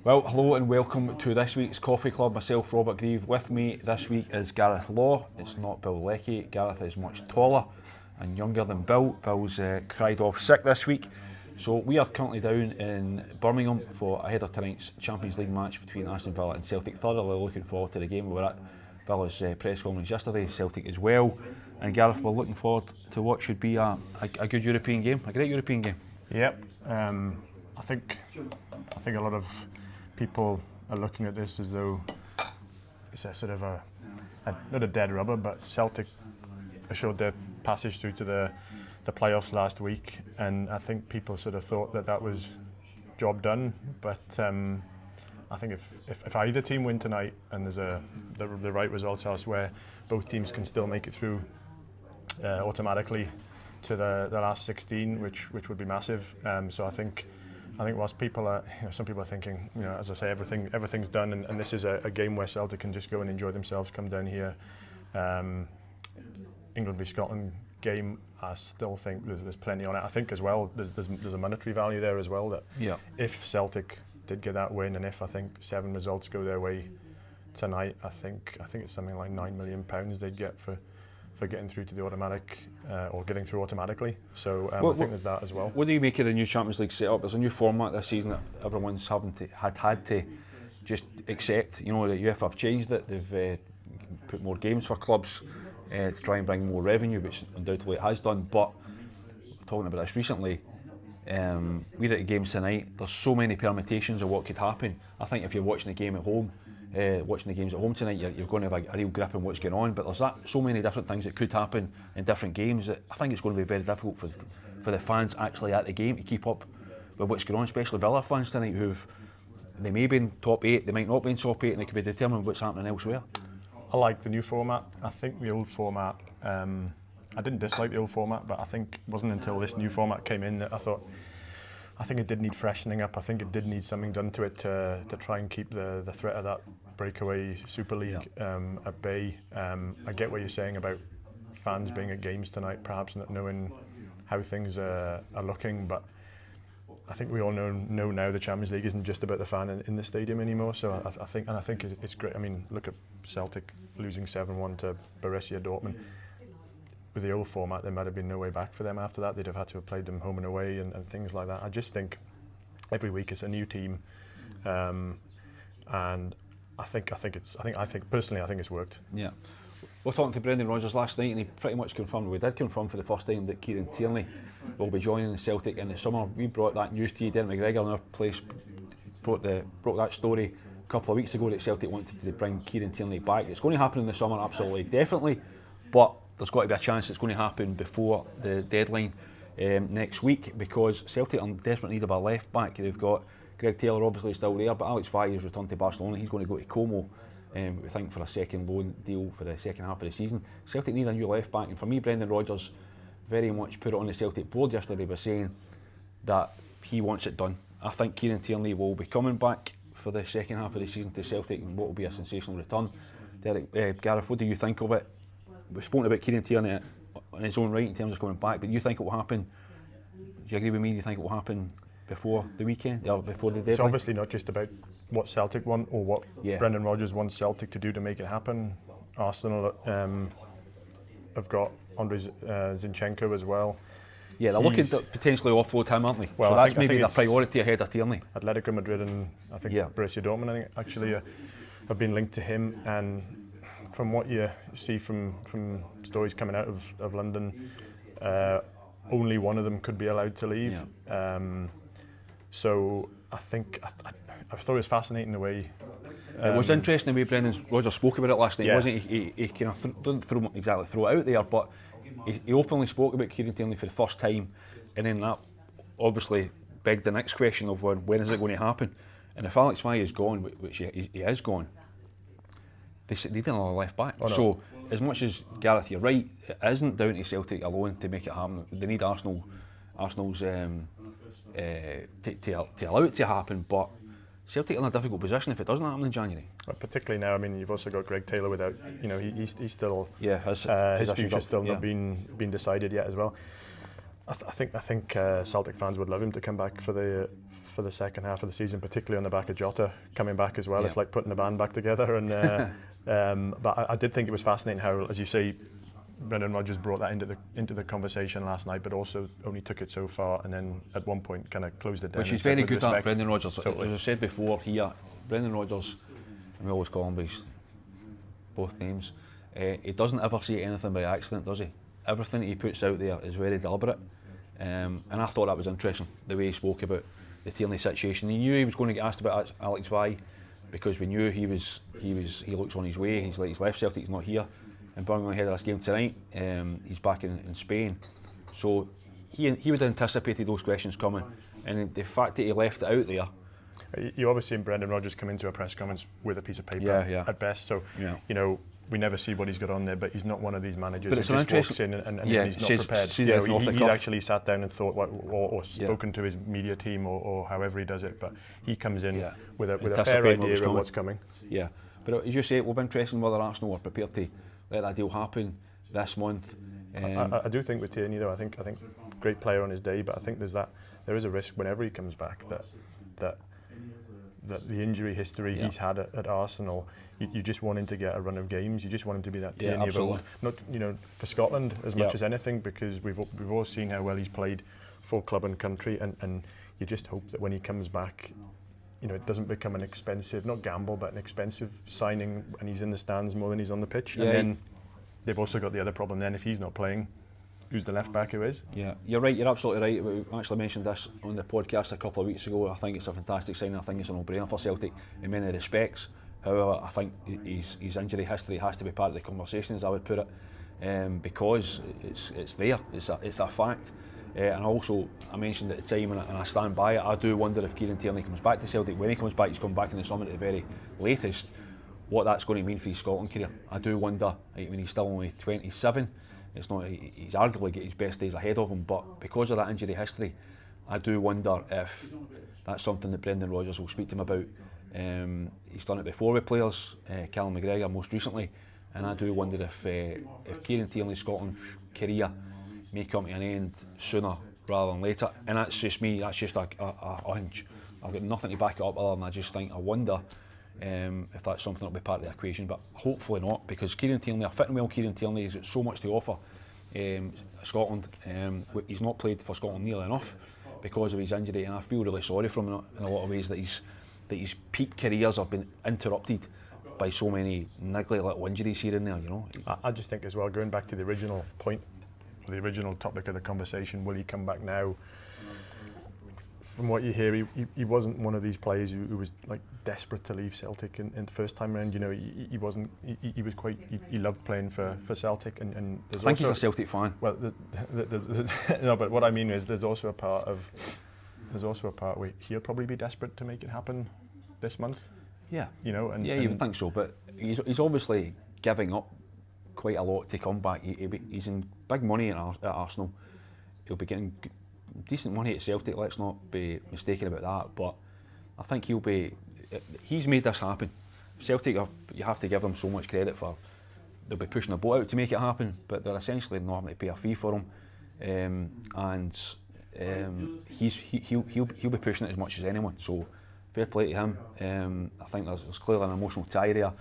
Well, hello and welcome to this week's Coffee Club. Myself, Robert Grieve. With me this week is Gareth Law. It's not Bill Leckie. Gareth is much taller and younger than Bill. Bill's cried off sick this week. So we are currently down in Birmingham for ahead of tonight's Champions League match between Aston Villa and Celtic. Thoroughly looking forward to the game. We were at Villa's press conference yesterday, Celtic as well. And Gareth, we're looking forward to what should be a good European game, a great European game. Yep. I think a lot of people are looking at this as though it's a sort of not a dead rubber, but Celtic assured their passage through to the playoffs last week, and I think people sort of thought that was job done. But I think if either team win tonight and there's the right results elsewhere, both teams can still make it through automatically to the last 16, which would be massive. So I think whilst people are, some people are thinking, as I say, everything's done, and this is a game where Celtic can just go and enjoy themselves, come down here. England v Scotland game, I still think there's plenty on it. I think as well there's a monetary value there as well, that if Celtic did get that win, and if I think 7 results go their way tonight, I think it's something like £9 million they'd get for getting through to the automatic, or getting through automatically. So I think there's that as well. What do you make of the new Champions League setup? There's a new format this season that everyone's had to just accept. The UEFA have changed it. They've put more games for clubs to try and bring more revenue, which undoubtedly it has done. But talking about this recently, we're at the games tonight. There's so many permutations of what could happen. I think if you're watching the game at home, watching the games at home tonight, you're going to have a real grip on what's going on. But there's so many different things that could happen in different games that I think it's going to be very difficult for the fans actually at the game to keep up with what's going on, especially Villa fans tonight, they may be in top 8, they might not be in top 8, and it could be determined what's happening elsewhere. I like the new format. I think the old format, I didn't dislike the old format, but I think it wasn't until this new format came in that I think it did need freshening up. I think it did need something done to it to try and keep the threat of that breakaway Super League at bay. I get what you're saying about fans being at games tonight, perhaps not knowing how things are looking, but I think we all know now the Champions League isn't just about the fan in the stadium anymore. So I think it's great. I mean, look at Celtic losing 7-1 to Borussia Dortmund. With the old format, there might have been no way back for them after that. They'd have had to have played them home and away and things like that. I just think every week it's a new team, and I think personally it's worked. Yeah. We were talking to Brendan Rodgers last night, and he pretty much confirmed, we did confirm for the first time, that Kieran Tierney will be joining the Celtic in the summer. We brought that news to you. Dermot McGregor in our place broke that story a couple of weeks ago that Celtic wanted to bring Kieran Tierney back. It's going to happen in the summer, absolutely, definitely, but there's got to be a chance it's going to happen before the deadline next week, because Celtic are in desperate need of a left back. They've got Greg Taylor obviously still there, but Alex Valle returned to Barcelona. He's going to go to Como, we think, for a second loan deal for the second half of the season. Celtic need a new left back, and for me, Brendan Rodgers very much put it on the Celtic board yesterday by saying that he wants it done. I think Kieran Tierney will be coming back for the second half of the season to Celtic, and what will be a sensational return. Gareth, what do you think of it? We've spoken about Kieran Tierney on his own right in terms of coming back, but do you think it will happen? Do you agree with me? Do you think it will happen before the weekend, or before the deadline? It's obviously not just about what Celtic want or what Brendan Rodgers wants Celtic to do to make it happen. Arsenal have got Andrei Zinchenko as well. Yeah, they're looking to potentially offload him, aren't they? Well, so that's maybe their priority ahead of Tierney. Atletico Madrid and I think Borussia Dortmund actually have been linked to him, and from what you see from stories coming out of London, only one of them could be allowed to leave. So I thought it was fascinating the way. It was interesting the way Brendan Rodgers spoke about it last night, wasn't he? He kind of didn't throw it out there, but he openly spoke about Kieran Tierney for the first time, and then that obviously begged the next question of when is it going to happen? And if Alex Valle is gone, which he is gone, they need another left back. Oh, no. So as much as Gareth, you're right, it isn't down to Celtic alone to make it happen. They need Arsenal's to allow it to happen, but Celtic are in a difficult position if it doesn't happen in January. But particularly now, I mean, you've also got Greg Taylor without, he's still, his future's still not been decided yet as well. I think Celtic fans would love him to come back for for the second half of the season, particularly on the back of Jota coming back as well. It's like putting the band back together. And but I did think it was fascinating how, as you say, Brendan Rodgers brought that into the conversation last night, but also only took it so far, and then at one point kind of closed it down. Which is very good at Brendan Rodgers. Totally. As I said before here, Brendan Rodgers, and we always call him by his both names, he doesn't ever say anything by accident, does he? Everything he puts out there is very deliberate. And I thought that was interesting, the way he spoke about the Tierney situation. He knew he was going to get asked about Alex Vai, because we knew he looks on his way. He's left Celtic, he's not here. And Birmingham ahead of this game tonight, he's back in Spain. So he would have anticipated those questions coming, and the fact that he left it out there. You obviously seen Brendan Rodgers come into a press conference with a piece of paper at best. So you know, we never see what he's got on there, but he's not one of these managers who just walks in and he's not prepared. He's actually sat down and thought or spoken to his media team or however he does it, but he comes in with a fair idea of what's coming. Yeah, but as you say, it will be interesting whether Arsenal are prepared to let that deal happen this month. I do think with Tierney though, I think great player on his day, but I think there is a risk whenever he comes back that the injury history he's had at Arsenal, you just want him to get a run of games. You just want him to be that Tierney of old. Not for Scotland as much as anything, because we've all seen how well he's played for club and country, and you just hope that when he comes back, it doesn't become an expensive, not gamble, but an expensive signing, and he's in the stands more than he's on the pitch. And then they've also got the other problem then, if he's not playing, who's the left back who is? Yeah, you're right, you're absolutely right. We actually mentioned this on the podcast a couple of weeks ago. I think it's a fantastic signing. I think it's a no-brainer for Celtic in many respects. However, I think his injury history has to be part of the conversation, as I would put it, because it's there, it's a fact. And also, I mentioned at the time, and I stand by it, I do wonder if Kieran Tierney comes back to Celtic. When he comes back, he's come back in the summer at the very latest, what that's going to mean for his Scotland career. I do wonder, when he's still only 27, he's arguably got his best days ahead of him, but because of that injury history, I do wonder if that's something that Brendan Rodgers will speak to him about. He's done it before with players, Callum McGregor most recently, and I do wonder if Kieran Tierney's Scotland career may come to an end sooner rather than later. And that's just me, that's just a hunch. I've got nothing to back it up other than I just think, I wonder if that's something that will be part of the equation, but hopefully not, because Kieran Tierney, a fit and well Kieran Tierney, has got so much to offer Scotland. He's not played for Scotland nearly enough because of his injury, and I feel really sorry for him in a lot of ways that his peak careers have been interrupted by so many niggly little injuries here and there. I just think as well, going back to the original point, or the original topic of the conversation, will he come back now? From what you hear, he wasn't one of these players who was like desperate to leave Celtic in the first time around. He wasn't. He was quite. He loved playing for Celtic, and there's I think he's a Celtic fan. Well, no, but what I mean is there's also a part where he'll probably be desperate to make it happen this month. Yeah. And you would think so, but he's obviously giving up quite a lot to come back. He's in big money at Arsenal. He'll be getting decent money at Celtic, let's not be mistaken about that, but I think he's made this happen. Celtic, you have to give them so much credit for, they'll be pushing a boat out to make it happen, but they're essentially not having to pay a fee for him, he'll be pushing it as much as anyone, so fair play to him. I think there's clearly an emotional tie there.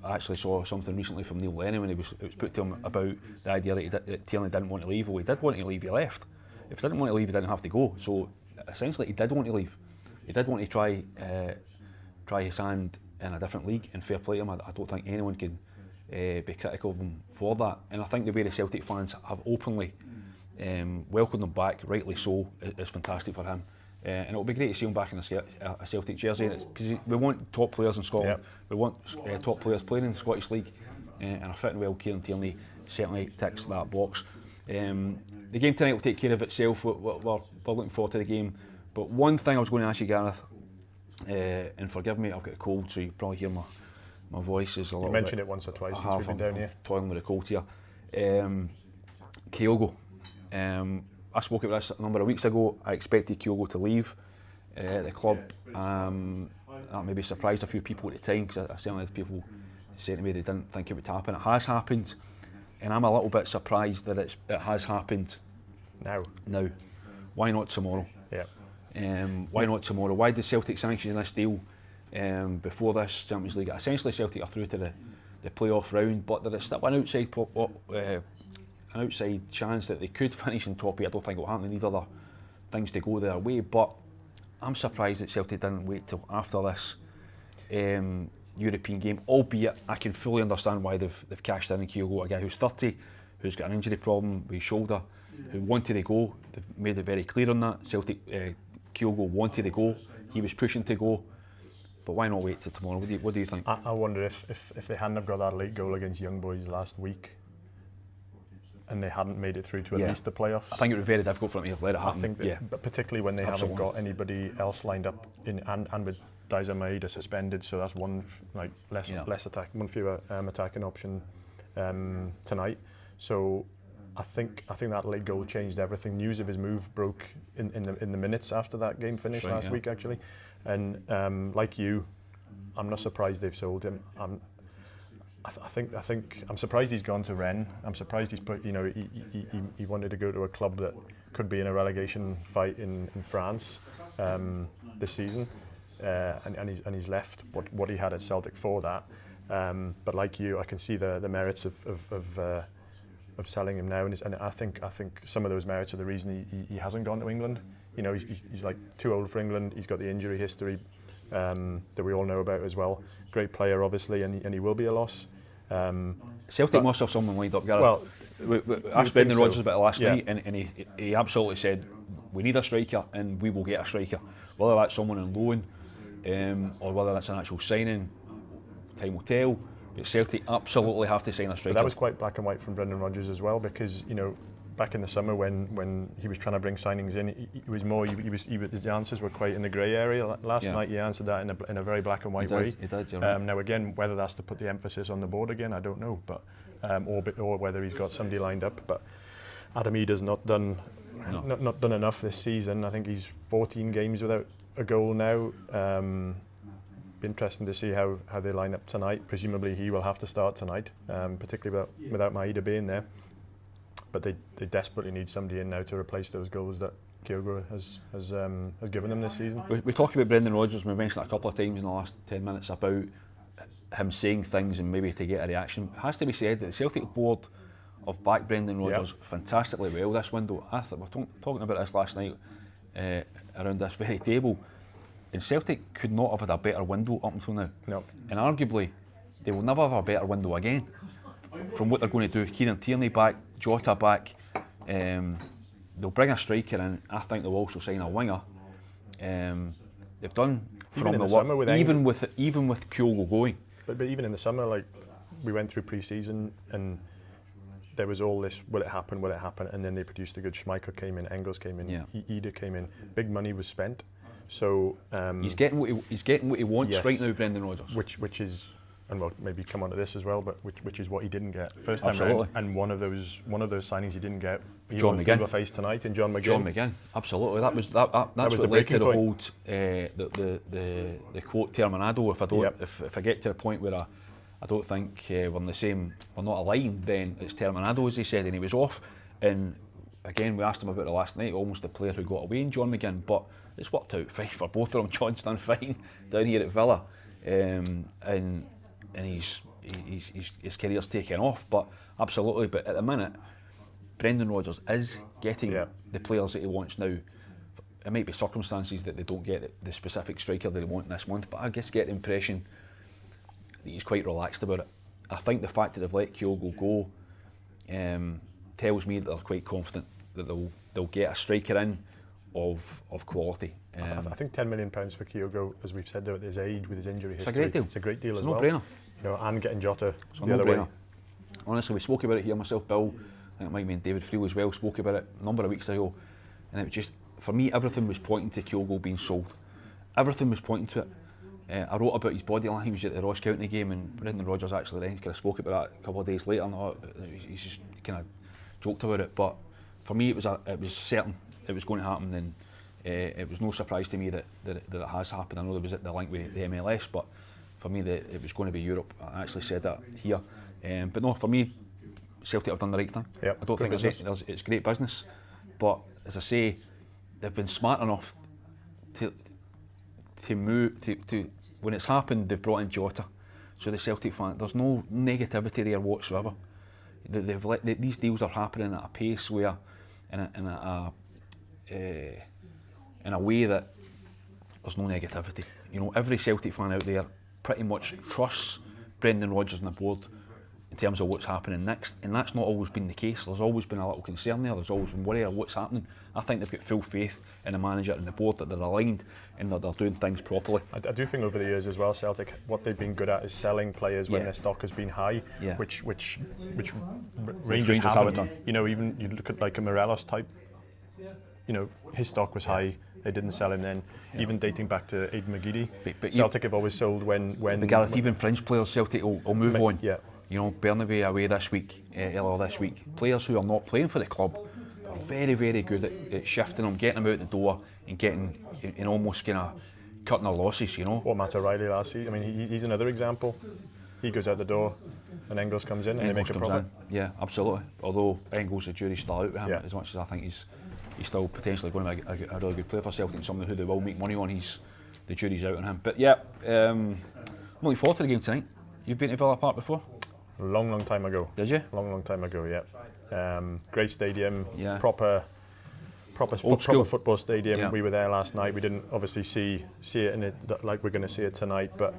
I actually saw something recently from Neil Lennon when it was put to him about the idea that Tierney didn't want to leave. Well, he did want to leave, he left. If he didn't want to leave, he didn't have to go. So essentially, he did want to leave. He did want to try his hand in a different league, and fair play to him. I don't think anyone can be critical of him for that. And I think the way the Celtic fans have openly welcomed him back, rightly so, is fantastic for him. And it'll be great to see him back in a Celtic jersey, because we want top players in Scotland. We want top players playing in the Scottish League, and a fit and well Kieran Tierney certainly ticks that box. The game tonight will take care of itself. We're looking forward to the game. But one thing I was going to ask you, Gareth, and forgive me, I've got a cold, so you probably hear my voice is a little bit... You mentioned it once or twice since we've been down here. Toiling with a cold here. Kyogo. I spoke about this a number of weeks ago. I expected Kyogo to leave the club. That maybe surprised a few people at the time, because I certainly had people saying to me they didn't think it would happen. It has happened, and I'm a little bit surprised that it has happened now. Why not tomorrow? Yeah. Why not tomorrow? Why did Celtic sanction this deal before this Champions League? Essentially, Celtic are through to the playoff round, but there is still an outside chance that they could finish in top 8. I don't think it will happen. They need other things to go their way, but I'm surprised that Celtic didn't wait till after this European game, albeit I can fully understand why they've cashed in Kyogo, a guy who's 30, who's got an injury problem with his shoulder, who wanted to go. They've made it very clear on that. Celtic, Kyogo wanted to go, he was pushing to go, but why not wait till tomorrow? What do you think? I wonder if they hadn't have got that late goal against Young Boys last week, and they hadn't made it through to at least the playoffs. I think it would be very difficult for them to let it happen. I think but particularly when they haven't got anybody else lined up and with Diomande suspended, so that's one less attack, one fewer attacking option tonight. So I think that late goal changed everything. News of his move broke in the minutes after that game finished last week actually, and like you, I'm not surprised they've sold him. I think I'm surprised he's gone to Rennes. I'm surprised he's put. He wanted to go to a club that could be in a relegation fight in France this season, and he's left what he had at Celtic for that. But like you, I can see the merits of selling him now, and I think some of those merits are the reason he hasn't gone to England. He's like too old for England. He's got the injury history that we all know about as well. Great player, obviously, and he will be a loss. Celtic must have someone lined up, Gareth. Well, we asked Brendan Rodgers about it last night, and he absolutely said, we need a striker and we will get a striker. Whether that's someone on loan or whether that's an actual signing, time will tell. But Celtic absolutely have to sign a striker. But that was quite black and white from Brendan Rodgers as well, because back in the summer when he was trying to bring signings in, he was more. His answers were quite in the grey area. Last night he answered that in a very black and white way. He did. Right. Now again, whether that's to put the emphasis on the board again, I don't know, but or whether he's got somebody lined up. But Adam Ida's not done enough this season. I think he's 14 games without a goal now. Be interesting to see how they line up tonight. Presumably he will have to start tonight, particularly without Maeda being there. But they desperately need somebody in now to replace those goals that Kyogo has given them this season. We talked about Brendan Rodgers, and we mentioned it a couple of times in the last 10 minutes about him saying things and maybe to get a reaction. It has to be said that the Celtic board have backed Brendan Rodgers fantastically well this window. We were talking about this last night around this very table, and Celtic could not have had a better window up until now. No. And arguably they will never have a better window again. From what they're going to do, Kieran Tierney back, Jota back, they'll bring a striker in. I think they'll also sign a winger. They've done from the work, even with Kyogo going. But even in the summer, like we went through pre-season and there was all this, will it happen, and then they produced a good. Schmeichel came in, Engels came in, Ida came in. Big money was spent, so he's getting what he wants right now, Brendan Rodgers. Which is, and we'll maybe come on to this as well, but which is what he didn't get first time round, and one of those signings he didn't get. John McGinn face tonight, and John McGinn. John McGinn, absolutely. That's what the led to the point. hold the quote Terminado. If I get to the point where I don't think we're not aligned, then it's Terminado, as he said, and he was off. And again, we asked him about it last night, almost the player who got away in John McGinn, but it's worked out fine for both of them. John's done fine down here at Villa, and his career's taken off. But absolutely, but at the minute, Brendan Rodgers is getting the players that he wants now. It might be circumstances that they don't get the specific striker that they want this month, but I just get the impression that he's quite relaxed about it. I think the fact that they've let Kyogo go tells me that they're quite confident that they'll get a striker in of quality. I think £10 million for Kyogo, as we've said, at his age, with his injury history, a great deal. It's a great deal it's as no well. Brainer. And getting Jota the other way. Honestly, we spoke about it here, myself, Bill, I think it might be David Friel as well, spoke about it a number of weeks ago, and it was just, for me, everything was pointing to Kyogo being sold. Everything was pointing to it. I wrote about his body language at the Ross County game, and Brendan Rodgers actually then kind of spoke about that a couple of days later, and he's just kind of joked about it. But for me, it was certain it was going to happen, and it was no surprise to me that it has happened. I know there was the link with the MLS, but for me, it was going to be Europe. I actually said that here. But no, for me, Celtic have done the right thing. Yep, I don't think it's great business, but as I say, they've been smart enough to move to when it's happened, they've brought in Jota. So the Celtic fan, there's no negativity there whatsoever. These deals are happening at a pace where, in a way that there's no negativity. You know, every Celtic fan out there pretty much trusts Brendan Rodgers and the board in terms of what's happening next, and that's not always been the case. There's always been a little concern there. There's always been worry of what's happening. I think they've got full faith in the manager and the board that they're aligned and that they're doing things properly. I do think over the years as well, Celtic, what they've been good at is selling players when their stock has been high, which Rangers haven't done. You know, even you look at like a Morelos type. You know, his stock was high. They didn't sell him then. Even dating back to Aidan McGeady, but Celtic have always sold when the Gareth, even fringe players, Celtic will move on. Yeah. You know, Burnley away this week, earlier this week. Players who are not playing for the club are very, very good at shifting them, getting them out the door, and getting and almost kind of cutting their losses. You know. What Matt O'Reilly last season? I mean, he's another example. He goes out the door, and Engels comes in, and they make a profit. Yeah, absolutely. Although Engels, the jury's still out with him, as much as I think he's still potentially going to be a really good player for Celtic and somebody who they will make money on. The jury's out on him. But yeah, I'm looking forward to the game tonight. You've been to Villa Park before? Long time ago. Did you? Long time ago, yeah. Great stadium, yeah. Proper football stadium. Yeah. We were there last night. We didn't obviously see it in it like we're going to see it tonight, but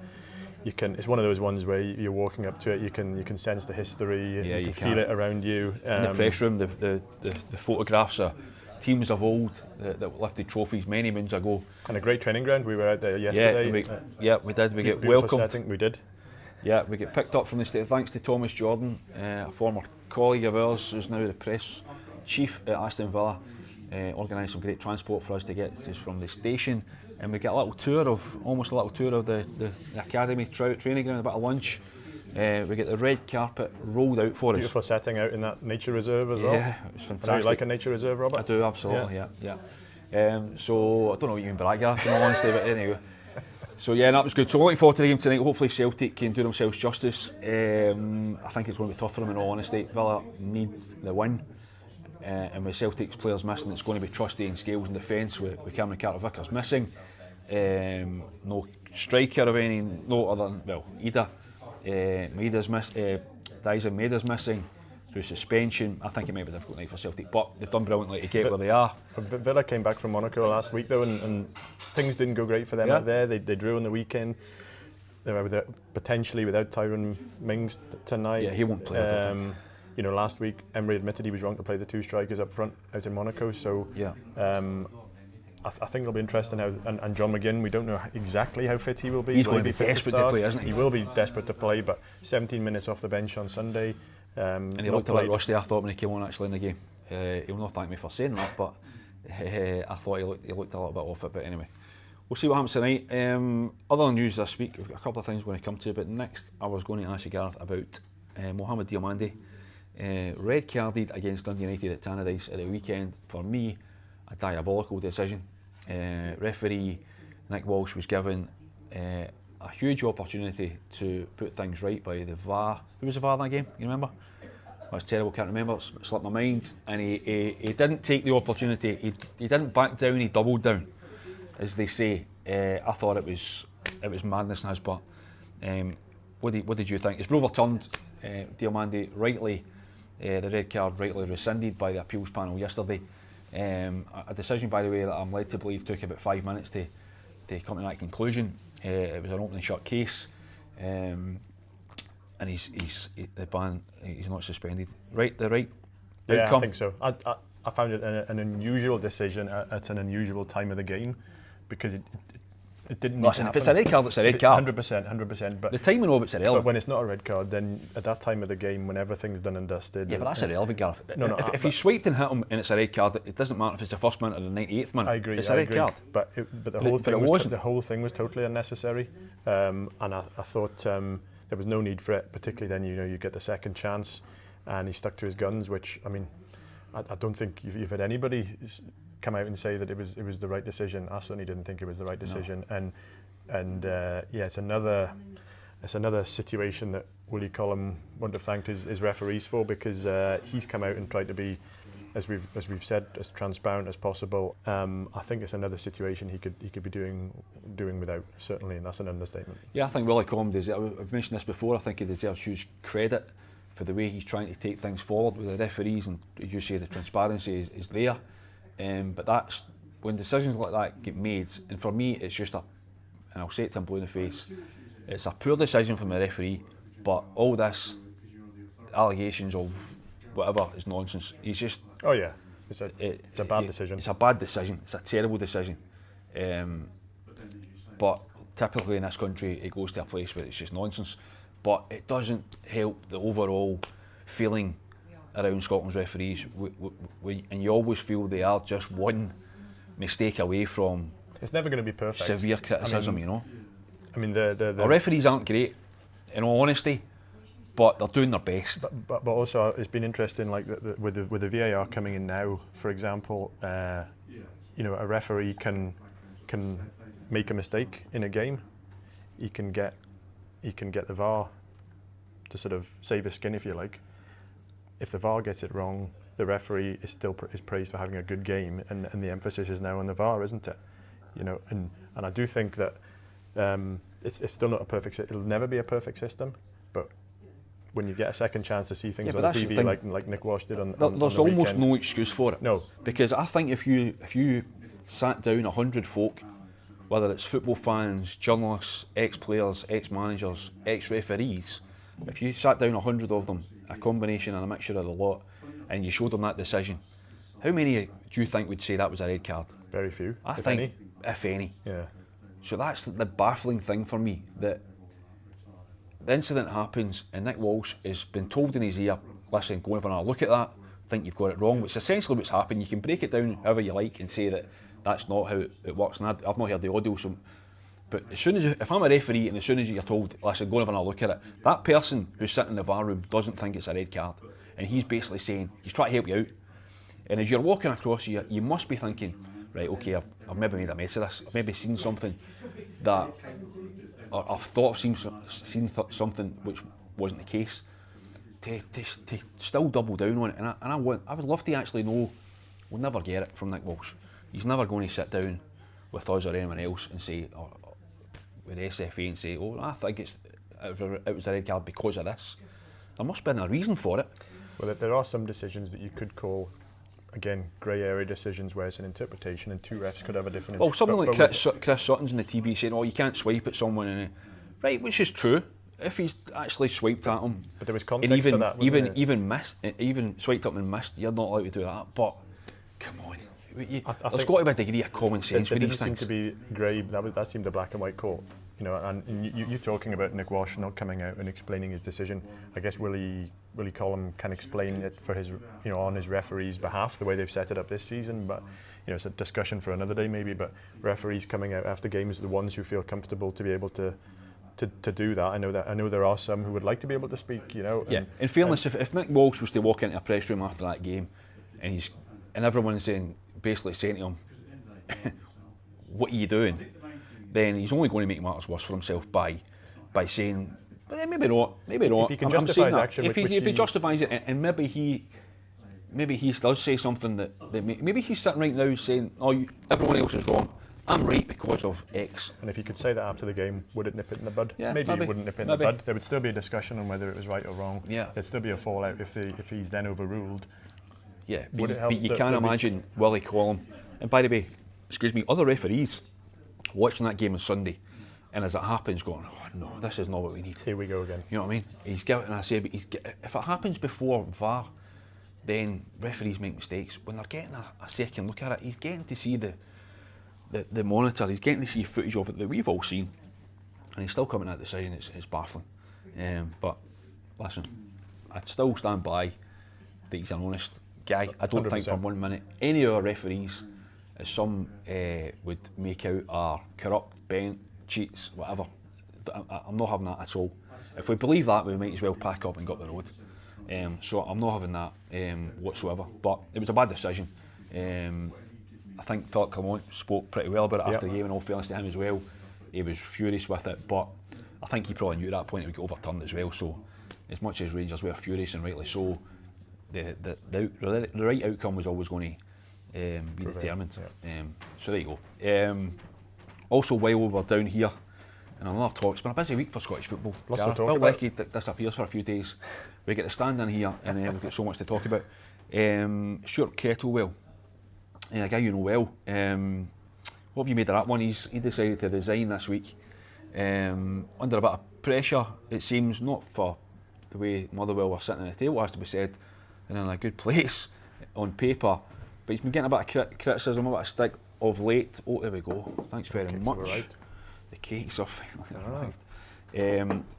it's one of those ones where you're walking up to it, you can sense the history, you can feel it around you. In the press room, the photographs are teams of old that lifted trophies many moons ago. And a great training ground. We were out there yesterday. We did. We get welcomed. welcomed. We did. Yeah, we get picked up from the state. Thanks to Thomas Jordan, a former colleague of ours who's now the press chief at Aston Villa. Organised some great transport for us to get us from the station, and we get almost a little tour of the academy training ground, a bit of lunch. We get the red carpet rolled out for us. Beautiful setting out in that nature reserve as well. Yeah, it was fantastic. I know you like a nature reserve, Robert? I do, absolutely, yeah. So I don't know what you mean by that, Gareth, in all honesty, but anyway. So yeah, that was good. So looking forward to the game tonight. Hopefully Celtic can do themselves justice. I think it's going to be tough for them in all honesty. Villa need the win. And with Celtic's players missing, it's going to be Trusty and Scales in defence with Cameron Carter-Vickers missing. No striker of any, no other than, well, Ida. Maeda's missing through suspension. I think it might be a difficult night for Celtic, but they've done brilliantly to get where they are. Villa came back from Monaco last week though, and things didn't go great for them out there. They drew on the weekend. They were potentially without Tyrone Mings tonight. Yeah, he won't play. I don't think. You know, last week Emery admitted he was wrong to play the two strikers up front out in Monaco. So I think it'll be interesting how. And John McGinn, we don't know exactly how fit he will be. He's going to be desperate to play, isn't he? He will be desperate to play, but 17 minutes off the bench on Sunday. And he looked a bit rusty, I thought, when he came on actually in the game. He'll not thank me for saying that, but I thought he looked a little bit off it. But anyway, we'll see what happens tonight. Other news this week, we've got a couple of things we're going to come to, but next I was going to ask you, Gareth, about Mohamed Diomande. Red carded against Dundee Utd at Tannadice at the weekend. For me, a diabolical decision. Referee Nick Walsh was given a huge opportunity to put things right by the VAR. Who was the VAR that game? You remember? That's terrible, can't remember, it slipped my mind. And he didn't take the opportunity, he didn't back down, he doubled down, as they say. I thought it was madness in his part. What did you think? It's been overturned. Diomande rightly, the red card rightly rescinded by the appeals panel yesterday. A decision, by the way, that I'm led to believe took about 5 minutes to come to that conclusion. It was an open and shut case, and he's not suspended. The right yeah, outcome. I think so. I found it an unusual decision at an unusual time of the game, because it didn't. Listen, if it's a red card, it's a red card. 100%. But the timing of it's irrelevant. But when it's not a red card, then at that time of the game, when everything's done and dusted. Yeah, but that's irrelevant, Gareth. No, if he's swiped and hit him and it's a red card, it doesn't matter if it's the first minute or the 98th minute. I agree. It's a red card. But the whole thing was totally unnecessary, and I thought there was no need for it. Particularly then, you get the second chance, and he stuck to his guns. Which, I mean, I don't think you've had anybody come out and say that it was the right decision. I certainly didn't think it was the right decision. No. And it's another situation that Willie Collum wouldn't have thanked his referees for, because he's come out and tried to be as we've said, as transparent as possible. I think it's another situation he could be doing without, certainly, and that's an understatement. Yeah, I think Willie Collum I've mentioned this before. I think he deserves huge credit for the way he's trying to take things forward with the referees, and as you say, the transparency is there. But that's when decisions like that get made, and for me, it's just and I'll say it to him blue in the face, it's a poor decision from the referee. But all this allegations of whatever is nonsense. He's just. Oh yeah, it's a bad decision. It's a bad decision. It's a terrible decision. But typically in this country, it goes to a place where it's just nonsense. But it doesn't help the overall feeling around Scotland's referees, and you always feel they are just one mistake away from. It's never going to be perfect. Severe criticism, I mean, the referees aren't great, in all honesty, but they're doing their best. But also, it's been interesting, like with the VAR coming in now, for example, a referee can make a mistake in a game. He can get the VAR to sort of save his skin, if you like. If the VAR gets it wrong, the referee is still praised for having a good game, and the emphasis is now on the VAR, isn't it? And I do think that it's still not a perfect. It'll never be a perfect system, but when you get a second chance to see things on TV, like Nick Walsh did on there's the almost weekend, no excuse for it. No, because I think if you sat down 100 folk, whether it's football fans, journalists, ex-players, ex-managers, ex-referees, if you sat down 100 of them, a combination and a mixture of the lot, and you showed them that decision, how many do you think would say that was a red card? Very few. I think, if any. Yeah. So that's the baffling thing for me, that the incident happens and Nick Walsh has been told in his ear, listen, go and have another look at that, think you've got it wrong, which is essentially what's happened. You can break it down however you like and say that that's not how it works, and I've not heard the audio, but as soon as if I'm a referee and as soon as you're told, listen, go and have another look at it, that person who's sitting in the VAR room doesn't think it's a red card, and he's basically saying, he's trying to help you out, and as you're walking across here, you must be thinking, right, okay, I've maybe made a mess of this, I've maybe seen something that, or I've thought I've seen something which wasn't the case, to still double down on it, and I would love to actually know. We'll never get it from Nick Walsh. He's never going to sit down with us or anyone else and say, or with SFA and say, oh, I think it was a red card because of this. There must have been a reason for it. Well, there are some decisions that you could call, again, grey area decisions where it's an interpretation and two refs could have a different. Well, something like Chris Sutton's on the TV saying, oh, you can't swipe at someone, and right, which is true. If he's actually swiped at him, but there was context to that, even swiped up and missed, you're not allowed to do that. But come on, there's got to be a degree of common sense with these things. It didn't seem to be grey. That seemed a black and white call. And you talking about Nick Walsh not coming out and explaining his decision. I guess Willie Collum can explain it for his, on his referee's behalf, the way they've set it up this season. But it's a discussion for another day maybe. But referees coming out after games are the ones who feel comfortable to be able to do that. I know there are some who would like to be able to speak. Yeah. In fairness, if Nick Walsh was to walk into a press room after that game, and everyone's basically saying to him, "What are you doing?" then he's only going to make matters worse for himself by saying, maybe not. If he can justify his action, if he justifies it, and maybe he does say something that maybe he's sitting right now saying, "Oh, everyone else is wrong. I'm right because of X." And if he could say that after the game, would it nip it in the bud? Yeah, maybe it wouldn't nip it in the bud. There would still be a discussion on whether it was right or wrong. Yeah. There'd still be a fallout if he's then overruled. Yeah, but you can't imagine Willie Collum, and by the way, other referees watching that game on Sunday, and as it happens going, oh no, this is not what we need. Here we go again. You know what I mean? If it happens before VAR, then referees make mistakes. When they're getting a second look at it, he's getting to see the monitor, he's getting to see footage of it that we've all seen, and he's still coming to that decision. It's baffling. But listen, I'd still stand by that he's an honest guy. I don't 100%. Think for 1 minute any of our referees, as some would make out, are corrupt, bent, cheats, whatever. I'm not having that at all. If we believe that, we might as well pack up and go up the road. So I'm not having that whatsoever. But it was a bad decision. I think Philip Clement spoke pretty well about it after the game, in all fairness to him as well. He was furious with it, but I think he probably knew at that point it would get overturned as well. So as much as Rangers were furious, and rightly so, the right outcome was always going to be determined. Yeah. So there you go. Also, while we're down here, and another talk, it's been a busy week for Scottish football. Lots to talk Bill about. Leckie disappears for a few days. We get to stand in here and we've got so much to talk about. Stuart Kettlewell, a guy you know well. What have you made of that one? He decided to resign this week. Under a bit of pressure, it seems, not for the way Motherwell were sitting at the table, has to be said, and in a good place on paper. But he's been getting a bit of criticism, a bit of stick of late. Oh, there we go. Thanks very much. Right. The cakes are finally arrived.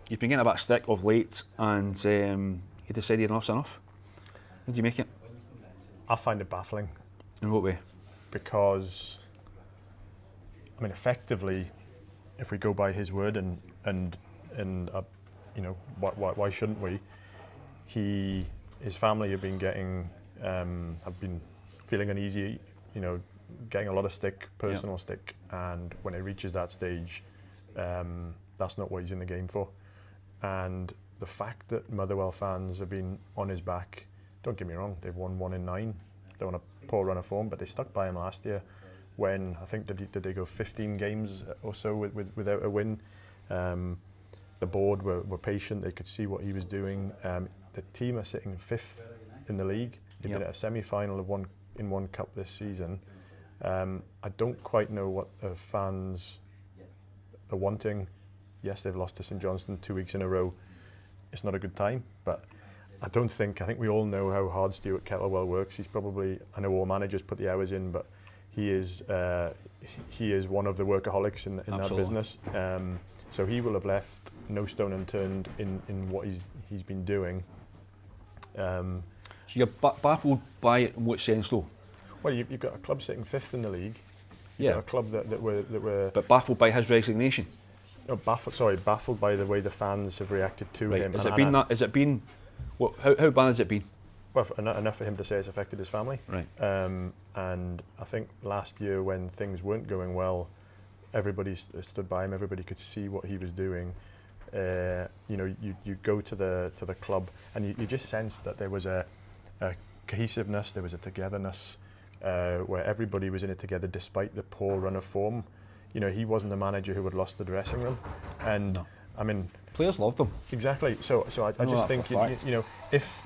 He's been getting a bit of stick of late, and he decided enough's enough. How do you make it? I find it baffling. In what way? Because, I mean, effectively, if we go by his word, and you know, why shouldn't we? His family have been feeling uneasy, you know, getting a lot of stick, personal stick, and when it reaches that stage, that's not what he's in the game for. And the fact that Motherwell fans have been on his back, don't get me wrong, they've won 1 in 9. They're on a poor run of form, but they stuck by him last year when, I think, did they go 15 games or so without a win. The board were patient, they could see what he was doing. The team are sitting 5th in the league. They've been at a semi-final of one cup this season. I don't quite know what the fans are wanting. Yes, they've lost to St Johnstone 2 weeks in a row. It's not a good time, but I think we all know how hard Stuart Kettlewell works. He's probably, I know all managers put the hours in, but he is one of the workaholics in that business. So he will have left no stone unturned in what he's been doing. So you're baffled by it in what sense though? Well, you've got a club sitting 5th in the league. Yeah. A club that were. But baffled by his resignation. No, baffled by the way the fans have reacted to him. Has it been? How bad has it been? Well, enough for him to say it's affected his family. Right. And I think last year when things weren't going well, everybody stood by him. Everybody could see what he was doing. You know, you go to the club and you just sensed that there was a cohesiveness, there was a togetherness, where everybody was in it together despite the poor run of form. You know, he wasn't the manager who had lost the dressing room, and no. I mean, players loved him. Exactly. So I just think you know, if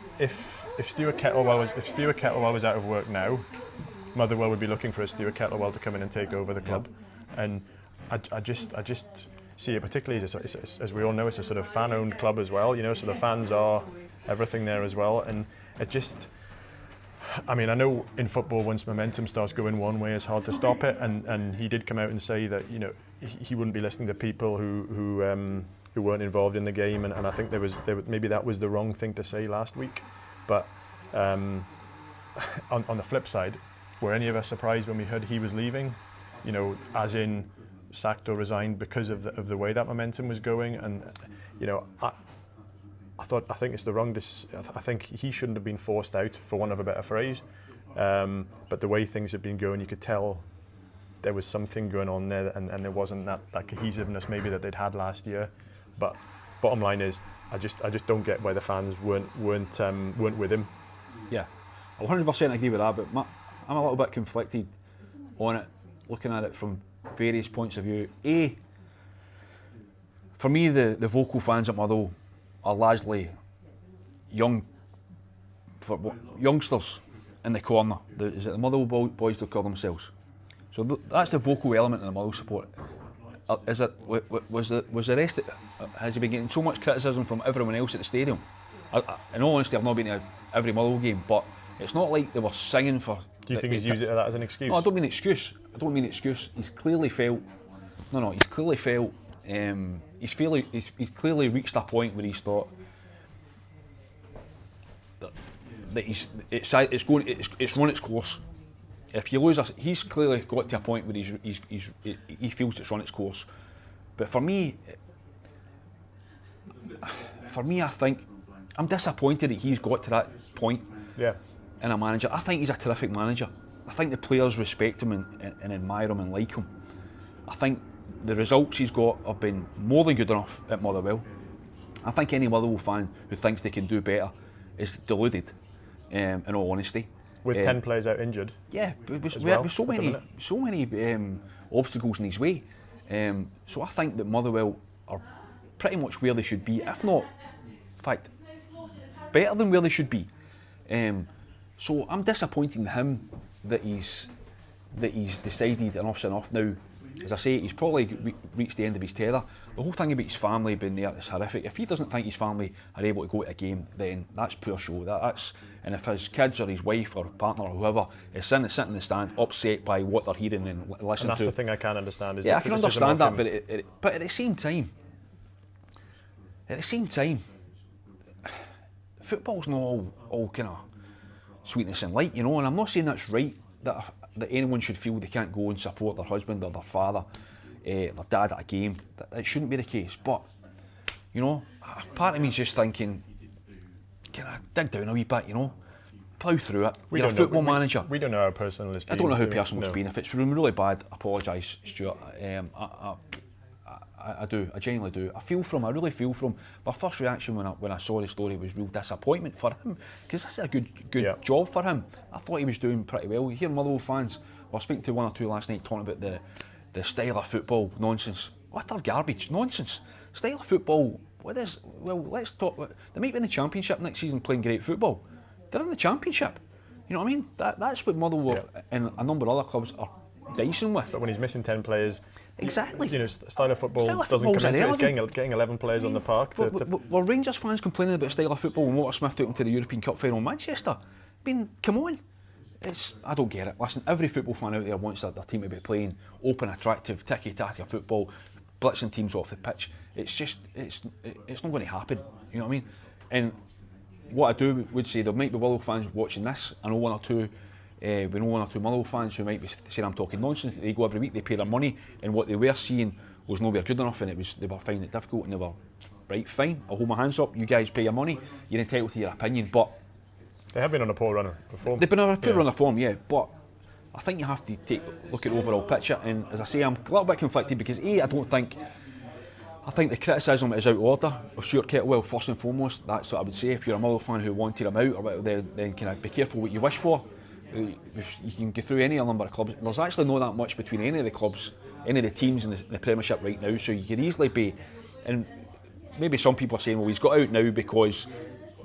Stuart Kettlewell was out of work now, Motherwell would be looking for a Stuart Kettlewell to come in and take over the club, and I just see it, particularly as we all know, it's a sort of fan-owned club as well. You know, so the fans are everything there as well, and it just. I mean, I know in football, once momentum starts going one way, it's hard to stop it. And he did come out and say that, you know, he wouldn't be listening to people who weren't involved in the game. And I think maybe that was the wrong thing to say last week. But on the flip side, were any of us surprised when we heard he was leaving? You know, as in sacked or resigned because of the way that momentum was going? And you know, I think it's the wrong. I think he shouldn't have been forced out, for want of a better phrase. But the way things had been going, you could tell there was something going on there, and there wasn't that cohesiveness maybe that they'd had last year. But bottom line is, I just don't get why the fans weren't with him. Yeah, I 100% agree with that. But I'm a little bit conflicted on it, looking at it from various points of view. For me, the vocal fans at Motherwell are largely youngsters in the corner. Is it the Motherwell boys they call themselves? So that's the vocal element in the Motherwell support. Was the rest? Has he been getting so much criticism from everyone else at the stadium? In all honesty, I've not been to every Motherwell game, but it's not like they were singing for. Do you think he's used that as an excuse? No, I don't mean excuse. He's clearly felt. No. He's clearly felt. He's clearly reached a point where he's thought that it's run its course. If you lose, he's clearly got to a point where he feels it's run its course. But for me, I think I'm disappointed that he's got to that point. Yeah. In a manager, I think he's a terrific manager. I think the players respect him and admire him and like him. I think the results he's got have been more than good enough at Motherwell. I think any Motherwell fan who thinks they can do better is deluded. in all honesty. With 10 players out injured. Yeah, with so many obstacles in his way. So I think that Motherwell are pretty much where they should be, if not, in fact, better than where they should be. So I'm disappointed in him that he's decided enough's enough now. As I say, he's probably reached the end of his tether. The whole thing about his family being there is horrific. If he doesn't think his family are able to go to a game, then that's poor show. And if his kids or his wife or partner or whoever is sitting in the stand upset by what they're hearing and listening to. And that's the thing I can't understand. Is I can understand that, but at the same time, football's not all kind of sweetness and light, and I'm not saying that's right, that anyone should feel they can't go and support their husband or their father, their dad at a game. That shouldn't be the case. But, part of me is just thinking, can I dig down a wee bit, plough through it. You're a football manager. We don't know how personal it's been. I don't know how personal it's been. If it's really bad, I apologise, Stuart. I do. I genuinely do. I really feel for him. My first reaction when I saw the story was real disappointment for him, because this is a good job for him. I thought he was doing pretty well. You hear Motherwell fans, I was speaking to one or two last night talking about the style of football nonsense. Utter garbage, nonsense. Style of football. What is? Well, let's talk. They might be in the Championship next season playing great football. They're in the Championship. You know what I mean? That's what Motherwell and a number of other clubs are dicing with. But when he's missing 10 players. Exactly. Style of football doesn't come into it. It's getting 11 players on the park. Were Rangers fans complaining about style of football when Walter Smith took them to the European Cup final in Manchester? I mean, come on. I don't get it. Listen, every football fan out there wants their team to be playing open, attractive, tiki-taka football, blitzing teams off the pitch. It's not going to happen. You know what I mean? And what I would say, there might be Motherwell fans watching this. I know one or two. We know one or two Motherwell fans who might be saying I'm talking nonsense. They go every week, they pay their money, and what they were seeing was nowhere good enough, and they were finding it difficult, and they were right, fine. I'll hold my hands up. You guys pay your money. You're entitled to your opinion, but they have been on a poor run of form. They've been on a poor run of form, yeah. But I think you have to look at the overall picture, and as I say, I'm a little bit conflicted because I think the criticism is out of order of Stuart Kettlewell first and foremost. That's what I would say. If you're a Motherwell fan who wanted him out, or whatever, then kind of be careful what you wish for. You can go through any number of clubs. There's actually not that much between any of the clubs, any of the teams in the Premiership right now, so you could easily be, and maybe some people are saying, well, he's got out now because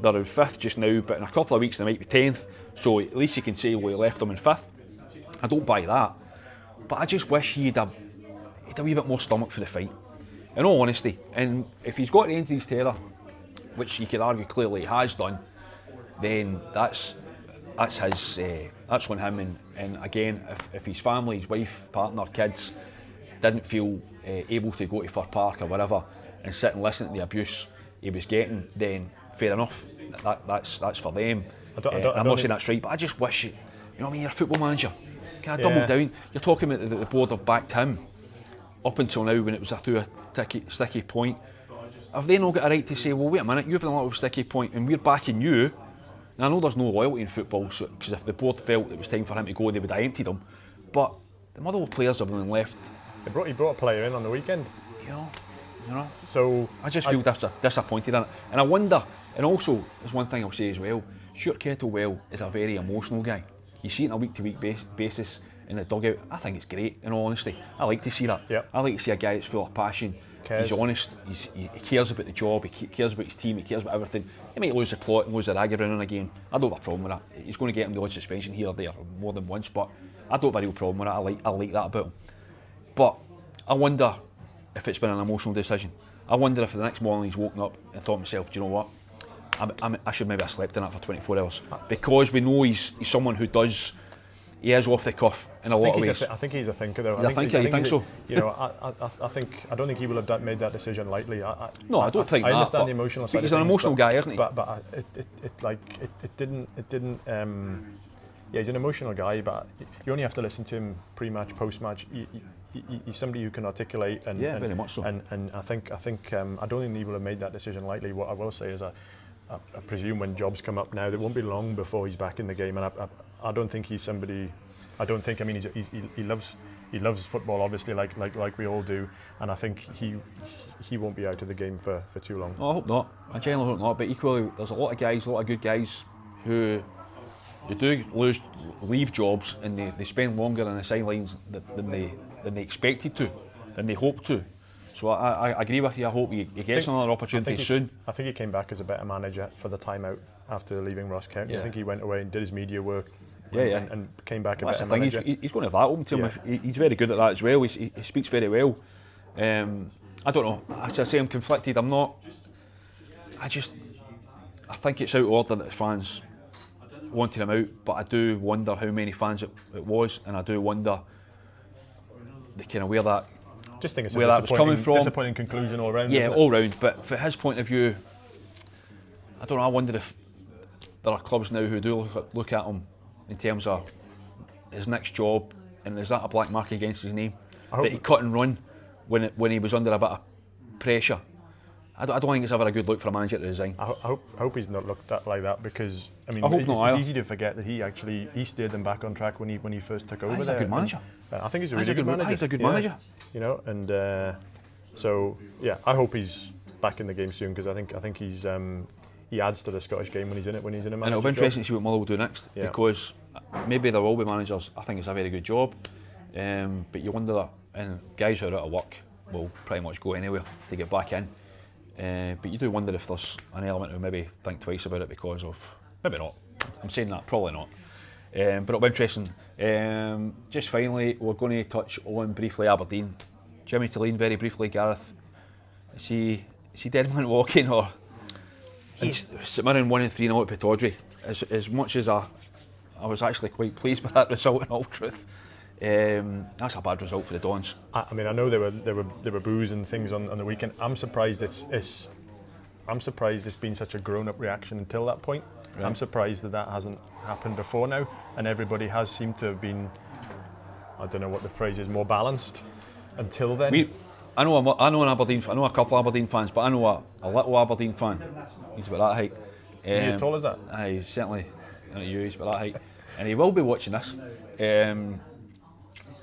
they're in 5th just now, but in a couple of weeks they might be 10th, so at least you can say, well, he left them in 5th. I don't buy that, but I just wish he'd a wee bit more stomach for the fight, in all honesty. And if he's got the end of his tether, which you could argue clearly he has done, then that's on him. And again, if his family, his wife, partner, kids didn't feel able to go to Fir Park or whatever and sit and listen to the abuse he was getting, then fair enough. That's for them. I'm not saying that's right, but I just wish you know what I mean. You're a football manager. Can I double down? You're talking about the board have backed him up until now when it was through a sticky point. Have they not got a right to say, well, wait a minute, you've done a little sticky point and we're backing you? Now, I know there's no loyalty in football, because if the board felt it was time for him to go, they would have emptied him. But the Motherwell players have been left. He brought a player in on the weekend. You know. So I just feel disappointed in it, and I wonder. And also, there's one thing I'll say as well. Stuart Kettlewell is a very emotional guy. You see it on a week-to-week basis in the dugout. I think it's great. In all honesty, I like to see that. Yep. I like to see a guy that's full of passion. He's honest, he cares about the job, he cares about his team, he cares about everything. He might lose the plot and lose the rag around and again. I don't have a problem with that. He's going to get him the odd suspension here or there, more than once, but I don't have a real problem with that. I like that about him. But I wonder if it's been an emotional decision. I wonder if the next morning he's woken up and thought to himself, do you know what? I should maybe have slept in that for 24 hours. Because we know he's someone who he is off the cuff in a lot of ways. I think he's a thinker, though. You think so? I don't think he will have made that decision lightly. I don't think that. I understand the emotional side. He's an emotional guy, isn't he? But it didn't. Yeah, he's an emotional guy, but you only have to listen to him pre-match, post-match. He's somebody who can articulate, and very much so. And I think I don't think he will have made that decision lightly. What I will say is, I presume when jobs come up now, it won't be long before he's back in the game, and I don't think he's somebody. I mean, he loves football, obviously, like we all do, and I think he won't be out of the game for too long. I hope not. I genuinely hope not. But equally, there's a lot of good guys who leave jobs, and they spend longer on the sidelines than they expected to, than they hoped to. So I agree with you. I hope he gets another opportunity soon. I think he came back as a better manager for the time out after leaving Ross County. I think he went away and did his media work. And came back a better manager. He's going to have that open to him. He's very good at that as well. He speaks very well. I don't know. As I say, I'm conflicted. I'm not. I think it's out of order that the fans wanted him out, but I do wonder how many fans it was, and I do wonder the kind of where that was coming from. Disappointing conclusion all round. Yeah, all round. But from his point of view, I don't know. I wonder if there are clubs now who do look at him in terms of his next job, and is that a black mark against his name that he cut and run when he was under a bit of pressure? I don't think it's ever a good look for a manager to resign. I hope he's not looked at like that, because I mean, it's easy to forget that he steered them back on track when he first took over. He's a good manager. I think he's a really good manager. He's a good manager. You know, and so yeah, I hope he's back in the game soon, because I think he's he adds to the Scottish game when he's in a manager. And it'll be interesting to see what Motherwell will do next, because maybe there will be managers. I think it's a very good job, but you wonder, and guys who are out of work will pretty much go anywhere to get back in. But you do wonder if there's an element who maybe think twice about it because of, maybe not, I'm saying that, probably not. But it'll be interesting. Just finally, we're going to touch on briefly Aberdeen. Jimmy Tilleen, very briefly, Gareth. Is he dead man walking, or he's St Mirren 1-3 at Pittodrie? As much as I was actually quite pleased with that result, in all truth. That's a bad result for the Dons. I mean, I know there were boos and things on the weekend. I'm surprised it's been such a grown-up reaction until that point. Right. I'm surprised that hasn't happened before now, and everybody has seemed to have been, I don't know what the phrase is, more balanced until then. I know a couple of Aberdeen fans, but I know a little Aberdeen fan. He's about that height. Is he as tall as that? Aye, certainly. Not you, he's about that height, and he will be watching this.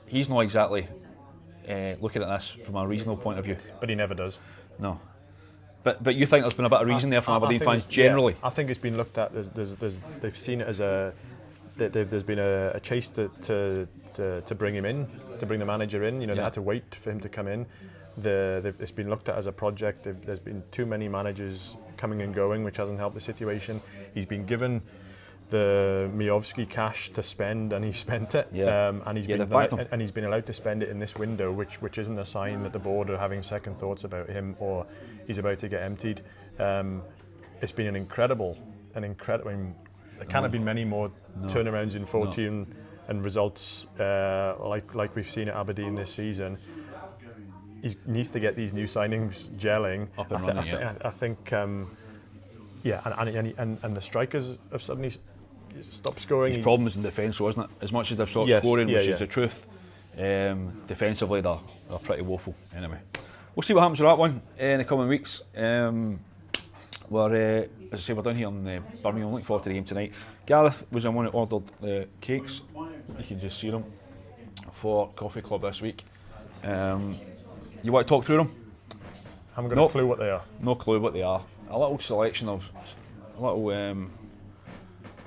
He's not exactly looking at this from a reasonable point of view. But he never does. No. But you think there's been a bit of reason there from Aberdeen fans generally? Yeah, I think it's been looked at as they've seen it as there's been a chase to bring him in, to bring the manager in. You know, they had to wait for him to come in. It's been looked at as a project. There's been too many managers coming and going, which hasn't helped the situation. He's been given the Miovski cash to spend, and he spent it, and he's been allowed to spend it in this window, which isn't a sign that the board are having second thoughts about him or he's about to get emptied. It's been an incredible. I mean, there can't have been many more turnarounds in fortune and results like we've seen at Aberdeen this season. He needs to get these new signings gelling. Up and running, I think, and the strikers have suddenly stopped scoring. His problem is in defence, wasn't it? As much as they've stopped scoring, which is the truth, defensively they're pretty woeful. Anyway, we'll see what happens with that one in the coming weeks. As I say, we're down here in Birmingham. Looking forward to the game tonight. Gareth was the one who ordered the cakes. You can just see them for Coffee Club this week. You want to talk through them? I haven't got a clue what they are. No clue what they are. A little selection of what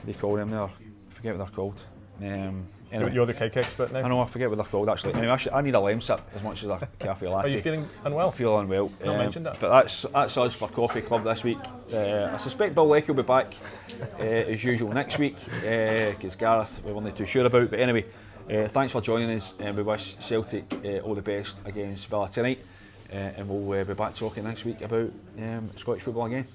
they call them there. I forget what they're called. Anyway, you're the cake expert now. I know, I forget what they're called actually. Anyway, I need a lime sip as much as a cafe latte. Are you feeling unwell? I feel unwell. Not mentioned that. But that's us for Coffee Club this week. I suspect Bill Leckie will be back as usual next week, because Gareth we weren't too sure about. But anyway, thanks for joining us, and we wish Celtic all the best against Villa tonight. And we'll be back talking next week about Scottish football again.